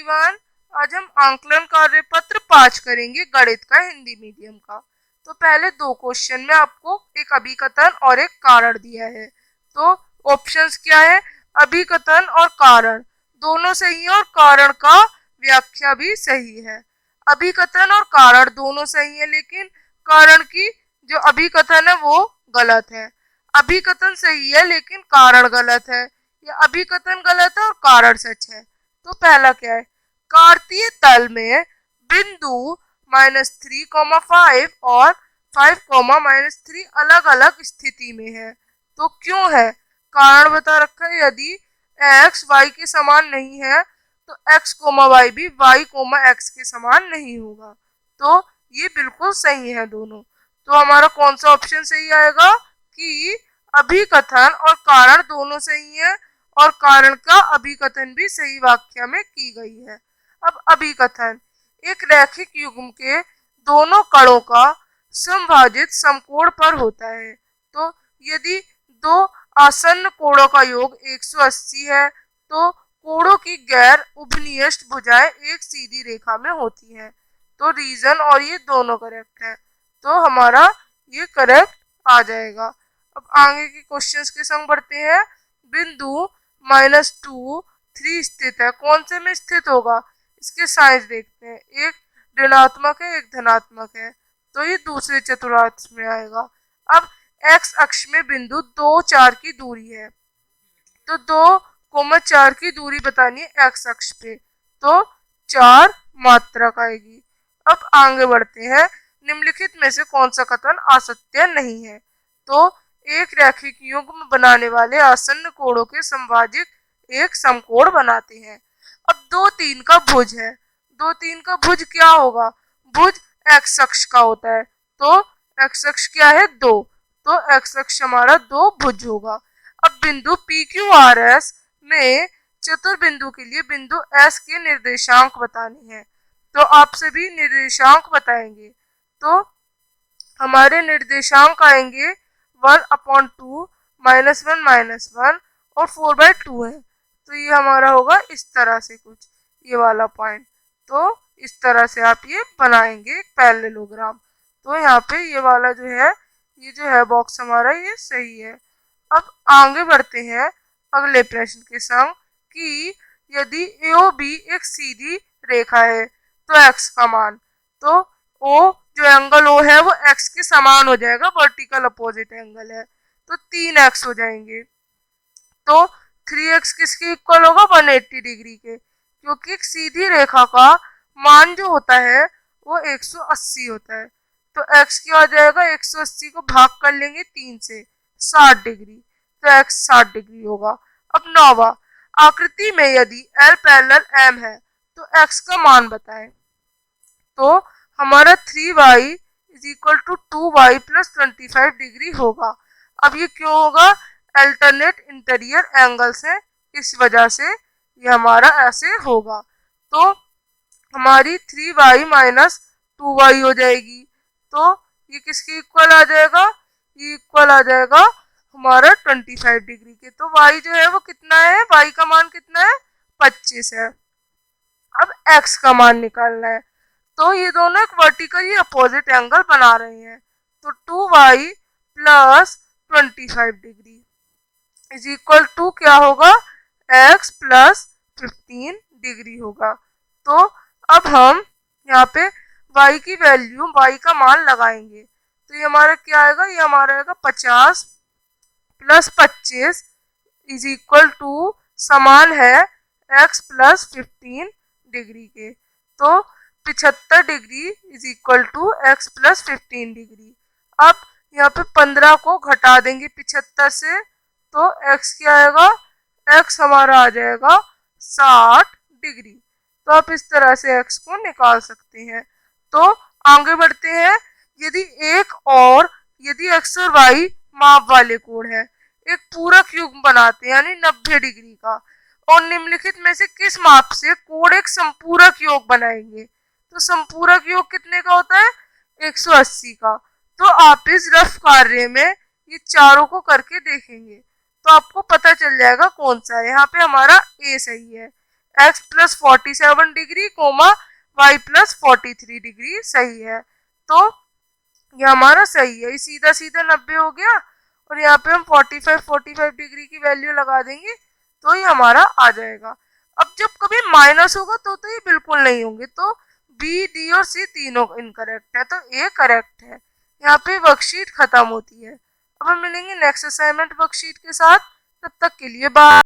Everyone, आज हम आंकलन कार्य पत्र 5 करेंगे गणित का हिंदी मीडियम का। तो पहले दो क्वेश्चन में आपको एक अभिकथन और एक कारण दिया है। तो ऑप्शंस क्या है? अभिकथन और कारण दोनों सही है और कारण का व्याख्या भी सही है। अभिकथन और कारण दोनों सही है, लेकिन कारण की जो अभिकथन है वो गलत है। अभिकथन सही है लेकिन कारण गलत है, या अभिकथन गलत है और कारण सच है। तो पहला क्या है? कार्तीय तल में बिंदु -3,5 और 5,-3 अलग अलग स्थिति में है। तो क्यों है? कारण बता रखा है, यदि x y के समान नहीं है तो x, y भी y, x के समान नहीं होगा। तो ये बिल्कुल सही है दोनों। तो हमारा कौन सा ऑप्शन सही आएगा कि अभिकथन और कारण दोनों सही है और कारण का अभिकथन भी सही वाक्य में की गई है। अब अभिकथन, एक रैखिक युग्म के दोनों कणों का समभाजित समकोण पर होता है। तो यदि दो आसन्न कोणों का योग 180 है तो कोणों की गैर उभयनिष्ठ भुजाएं एक सीधी रेखा में होती हैं। तो रीजन और ये दोनों करेक्ट है, तो हमारा ये करेक्ट आ जाएगा। अब आगे के क्वेश्चंस के संग बढ़ते हैं। बिंदु -2, 3 स्थित है, कौन से में स्थित होगा? इसके साइंस देखते हैं, एक ऋणात्मक है एक धनात्मक है, तो ये दूसरे चतुर्थांश में आएगा। अब x अक्ष में बिंदु 2, 4 की दूरी है, तो 2, 4 की दूरी बतानी है x अक्ष पे, तो 4 मात्रक आएगी। अब आगे बढ़ते हैं, निम्नलिखित में से कौन सा कथन असत्य नहीं है? तो एक रैखिक युग्म बनाने वाले आसन्न कोणों के समभाजित एक समकोण बनाते हैं। अब 2, 3 का भुज है, 2, 3 का भुज क्या होगा? भुज x अक्ष का होता है, तो x अक्ष क्या है? 2, तो x अक्ष हमारा 2 भुज होगा। अब बिंदु PQRS में चतुर्बिंदु के लिए बिंदु S के निर्देशांक बताने हैं, तो आपसे भी निर्देशांक बताएंगे। तो हमारे निर्देशांक आएंगे 1/2, -1, -1 और 4/2 है। तो ये हमारा होगा इस तरह से कुछ, ये वाला पॉइंट। तो इस तरह से आप ये बनाएंगे एक पैरेललोग्राम। तो यहाँ पे ये वाला जो है, ये जो है बॉक्स हमारा, ये सही है। अब आगे बढ़ते हैं अगले प्रश्न के संग कि यदि AOB एक सीधी रेखा है तो x का मान, तो O जो एंगल O है वो x के समान हो जाएगा, वर्टिकल अपोजिट एंगल है, तो 3x हो जाएंगे। तो 3x किसके इक्वल होगा? 180 डिग्री के, क्योंकि एक सीधी रेखा का मान जो होता है वो 180 होता है। तो x क्या हो जाएगा? 180 को भाग कर लेंगे 3 से, 60 डिग्री, तो x 60 डिग्री होगा। अब 9वां, आकृति में यदि L पैरेलल M है तो x का मान बताएं। तो हमारा 3y = 2y + 25 डिग्री होगा। अब ये क्यों होगा? अल्टरनेट इंटीरियर एंगल्स है, इस वजह से ये हमारा ऐसे होगा। तो हमारी 3y - 2y हो जाएगी, तो ये किसके इक्वल आ जाएगा? ये इक्वल आ जाएगा हमारा 25 डिग्री के। तो y जो है वो कितना है? y का मान कितना है? 25 है। अब x का मान निकालना है, तो ये दोनों एक वर्टिकली अपोजिट एंगल बना रहे हैं, तो 2y + 25 डिग्री = क्या होगा? x + 15 डिग्री होगा। तो अब हम यहाँ पे y की वैल्यू, y का मान लगाएंगे, तो ये हमारा क्या आएगा? ये हमारा आएगा 50 + 25 = समान है x + 15 डिग्री के। तो 75 डिग्री = x + 15 डिग्री। अब यहाँ पे 15 को घटा देंगे 75 से, तो x क्या आएगा? x हमारा आ जाएगा 60 डिग्री। तो आप इस तरह से x को निकाल सकते हैं। तो आगे बढ़ते हैं, यदि x और y माप वाले कोण है, एक पूरक युग्म बनाते हैं यानी 90 डिग्री का, और निम्नलिखित में से किस माप से कोण एक संपूरक योग बनाएंगे? तो संपूरक योग कितने का होता है? 180 का। तो आप इस रफ कार्य में ये चारों को करके देखेंगे तो आपको पता चल जाएगा कौन सा है। यहाँ पे हमारा A सही है, x plus 47 degree comma y plus 43 degree सही है। तो ये हमारा सही है, ये सीधा सीधा 90 हो गया और यहाँ पे हम 45 डिग्री की वैल्यू लगा देंगे तो ये हमारा आ जाएगा। अब जब कभी माइनस होगा तो ये बिल्कुल नहीं होंगे, तो बी डी और सी तीनों इनकरेक्ट है, तो ए करेक्ट है। यहाँ पे वर्कशीट खत्म होती है। अब हम मिलेंगे नेक्स्ट असाइनमेंट वर्कशीट के साथ, तब तक के लिए बाय।